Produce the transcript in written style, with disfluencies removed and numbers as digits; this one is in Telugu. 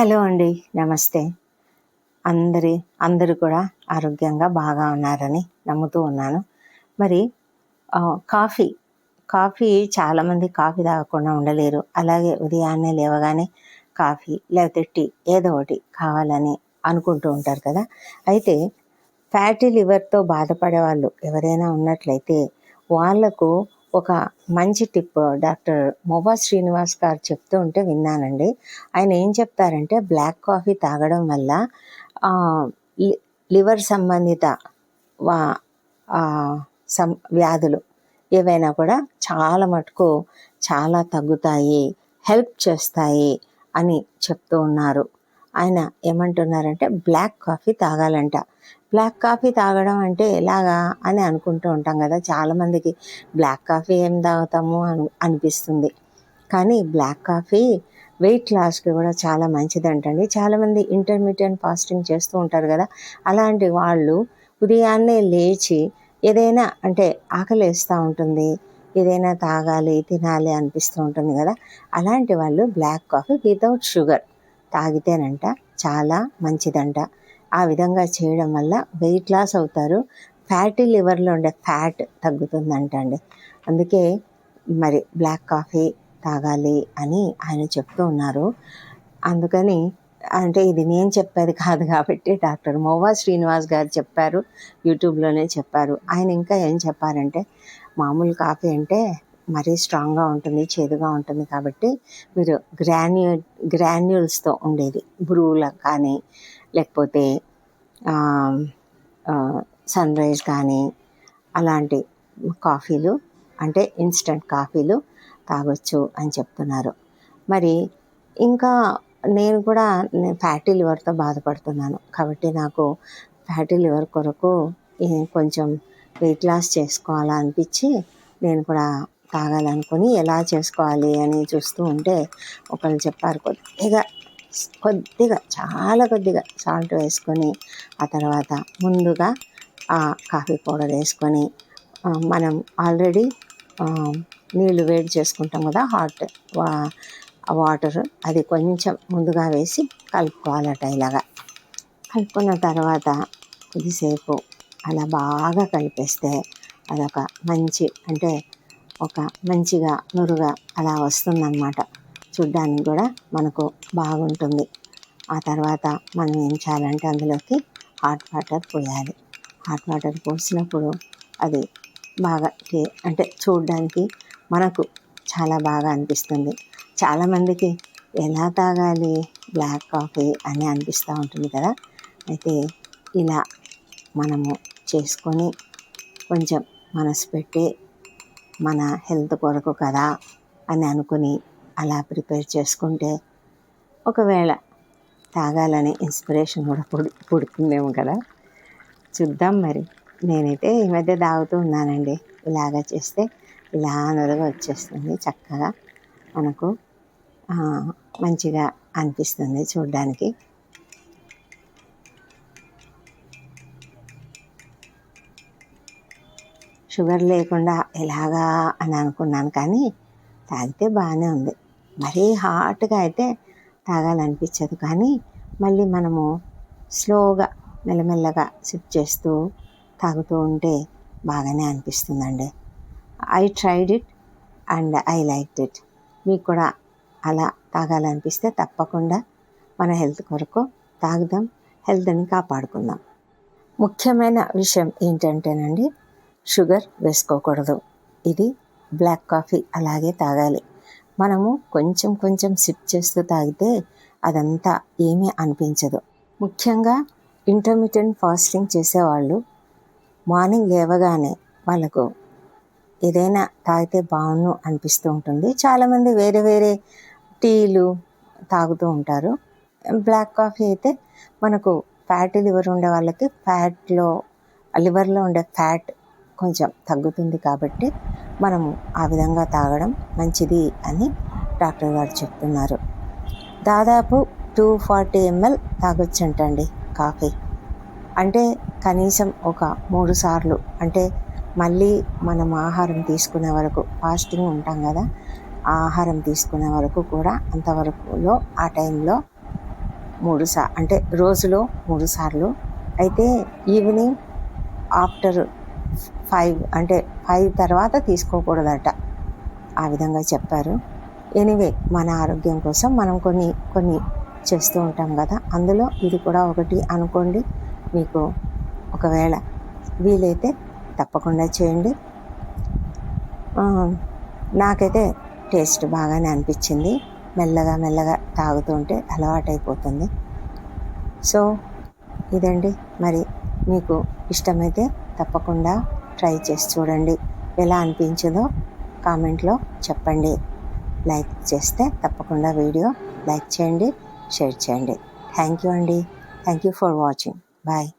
హలో అండి. నమస్తే. అందరూ కూడా ఆరోగ్యంగా బాగా ఉన్నారని నమ్ముతూ ఉన్నాను. మరి కాఫీ, కాఫీ చాలామంది కాఫీ తాగకుండా ఉండలేరు. అలాగే ఉదయాన్నే లేవగానే కాఫీ లేకపోతే టీ ఏదో ఒకటి కావాలని అనుకుంటూ ఉంటారు కదా! అయితే ఫ్యాటీ లివర్‌తో బాధపడే వాళ్ళు ఎవరైనా ఉన్నట్లయితే వాళ్ళకు ఒక మంచి టిప్ డాక్టర్ మొవ్వా శ్రీనివాస్ గారు చెప్తూ ఉంటే విన్నానండి. ఆయన ఏం చెప్తారంటే బ్లాక్ కాఫీ తాగడం వల్ల లి లివర్ సంబంధిత వా వ్యాధులు ఏవైనా కూడా చాలా మటుకు చాలా తగ్గుతాయి, హెల్ప్ చేస్తాయి అని చెప్తూ ఉన్నారు. ఆయన ఏమంటున్నారంటే బ్లాక్ కాఫీ తాగాలంట. బ్లాక్ కాఫీ తాగడం అంటే ఎలాగా అని అనుకుంటూ ఉంటాం కదా! చాలామందికి బ్లాక్ కాఫీ ఏం తాగుతాము అనిపిస్తుంది. కానీ బ్లాక్ కాఫీ వెయిట్ లాస్కి కూడా చాలా మంచిదంటండి. చాలామంది ఇంటర్మీడియట్ ఫాస్టింగ్ చేస్తూ ఉంటారు కదా! అలాంటి వాళ్ళు ఉదయాన్నే లేచి ఏదైనా అంటే ఆకలేస్తూ ఉంటుంది, ఏదైనా తాగాలి తినాలి అనిపిస్తూ ఉంటుంది కదా! అలాంటి వాళ్ళు బ్లాక్ కాఫీ వితౌట్ షుగర్ తాగితేనంట చాలా మంచిదంట. ఆ విధంగా చేయడం వల్ల వెయిట్ లాస్ అవుతారు, ఫ్యాటీ లివర్లో ఉండే ఫ్యాట్ తగ్గుతుందంట అండి. అందుకే మరి బ్లాక్ కాఫీ తాగాలి అని ఆయన చెప్తూ ఉన్నారు. అందుకని అంటే ఇది నేను చెప్పేది కాదు కాబట్టి డాక్టర్ మొవ్వా శ్రీనివాస్ గారు చెప్పారు, యూట్యూబ్లోనే చెప్పారు. ఆయన ఇంకా ఏం చెప్పారంటే మామూలు కాఫీ అంటే మరీ స్ట్రాంగ్గా ఉంటుంది, చేదుగా ఉంటుంది కాబట్టి మీరు గ్రాన్యూల్స్తో ఉండేది బ్రూలా కానీ లేకపోతే సన్ రైజ్ కానీ అలాంటి కాఫీలు అంటే ఇన్స్టెంట్ కాఫీలు తాగొచ్చు అని చెప్తున్నారు. మరి ఇంకా నేను కూడా ఫ్యాటీ లివర్తో బాధపడుతున్నాను కాబట్టి నాకు ఫ్యాటీ లివర్ కొరకు కొంచెం వెయిట్ లాస్ చేసుకోవాలనిపించి నేను కూడా తాగాలనుకొని ఎలా చేసుకోవాలి అని చూస్తూ ఉంటే ఒకళ్ళు చెప్పారు, కొద్దిగా చాలా కొద్దిగా సాల్ట్ వేసుకొని ఆ తర్వాత ముందుగా కాఫీ పౌడర్ వేసుకొని మనం ఆల్రెడీ నీళ్ళు వేడి చేసుకుంటాం కదా, హాట్ వాటర్ అది కొంచెం ముందుగా వేసి కలుపుకోవాలట. ఇలాగా కలుపుకున్న తర్వాత కొద్దిసేపు అలా బాగా కలిపేస్తే అదొక మంచి అంటే ఒక మంచిగా నురుగా అలా వస్తుందన్నమాట. చూడ్డానికి కూడా మనకు బాగుంటుంది. ఆ తర్వాత మనం ఏం చేయాలంటే అందులోకి హాట్ వాటర్ పోయాలి. హాట్ వాటర్ పోసినప్పుడు అది బాగా అంటే చూడడానికి మనకు చాలా బాగా అనిపిస్తుంది. చాలామందికి ఎలా తాగాలి బ్లాక్ కాఫీ అని అనిపిస్తూ ఉంటుంది కదా! అయితే ఇలా మనము చేసుకొని కొంచెం మనసు పెట్టి మన హెల్త్ కొరకు కదా అని అనుకుని అలా ప్రిపేర్ చేసుకుంటే ఒకవేళ తాగాలని ఇన్స్పిరేషన్ కూడా పుడుతుందేమో కదా, చూద్దాం. మరి నేనైతే ఈ మధ్య తాగుతూ ఉన్నానండి. ఇలాగ చేస్తే ఇలా నురగ వచ్చేస్తుంది, చక్కగా మనకు మంచిగా అనిపిస్తుంది చూడ్డానికి. షుగర్ లేకుండా ఎలాగా అని అనుకున్నాను కానీ తాగితే బాగానే ఉంది. మరీ హాట్గా అయితే తాగాలనిపించదు, కానీ మళ్ళీ మనము స్లోగా మెల్లమెల్లగా సిప్ చేస్తూ తాగుతూ ఉంటే బాగానే అనిపిస్తుందండి. I tried it and I liked it. మీకు కూడా అలా తాగాలనిపిస్తే తప్పకుండా మన హెల్త్ కొరకు తాగుదాం, హెల్త్ని కాపాడుకుందాం. ముఖ్యమైన విషయం ఏంటంటేనండి, షుగర్ వేసుకోకూడదు. ఇది బ్లాక్ కాఫీ అలాగే తాగాలి. మనము కొంచెం కొంచెం సిప్ చేస్తూ తాగితే అదంతా ఏమీ అనిపించదు. ముఖ్యంగా ఇంటర్మీడియట్ ఫాస్టింగ్ చేసేవాళ్ళు మార్నింగ్ లేవగానే వాళ్ళకు ఏదైనా తాగితే బాగుండు అనిపిస్తూ ఉంటుంది. చాలామంది వేరే వేరే టీలు తాగుతూ ఉంటారు. బ్లాక్ కాఫీ అయితే మనకు ఫ్యాటీ లివర్ ఉండే వాళ్ళకి లివర్లో ఉండే ఫ్యాట్ కొంచెం తగ్గుతుంది కాబట్టి మనము ఆ విధంగా తాగడం మంచిది అని డాక్టర్ గారు చెప్తున్నారు. దాదాపు 240 ml తాగొచ్చంటండి కాఫీ. అంటే కనీసం ఒక 3 సార్లు, అంటే మళ్ళీ మనం ఆహారం తీసుకునే వరకు ఫాస్టింగ్ ఉంటాం కదా, ఆ ఆహారం తీసుకునే వరకు కూడా అంతవరకులో ఆ టైంలో అంటే రోజులో 3 సార్లు. అయితే ఈవినింగ్ ఆఫ్టర్ 5 అంటే 5 తర్వాత తీసుకోకూడదట. ఆ విధంగా చెప్పారు. ఎనీవే మన ఆరోగ్యం కోసం మనం కొన్ని చేస్తూ ఉంటాం కదా, అందులో ఇది కూడా ఒకటి అనుకోండి. మీకు ఒకవేళ వీలైతే తప్పకుండా చేయండి. నాకైతే టేస్ట్ బాగానే అనిపించింది. మెల్లగా తాగుతుంటే అలవాటైపోతుంది. సో ఇదండి. మరి మీకు ఇష్టమైతే తప్పకుండా ట్రై చేసి చూడండి. ఎలా అనిపించిందో కామెంట్లో చెప్పండి. లైక్ చేస్తే తప్పకుండా వీడియో లైక్ చేయండి, షేర్ చేయండి. థ్యాంక్ యూ అండి. Thank you for watching. Bye.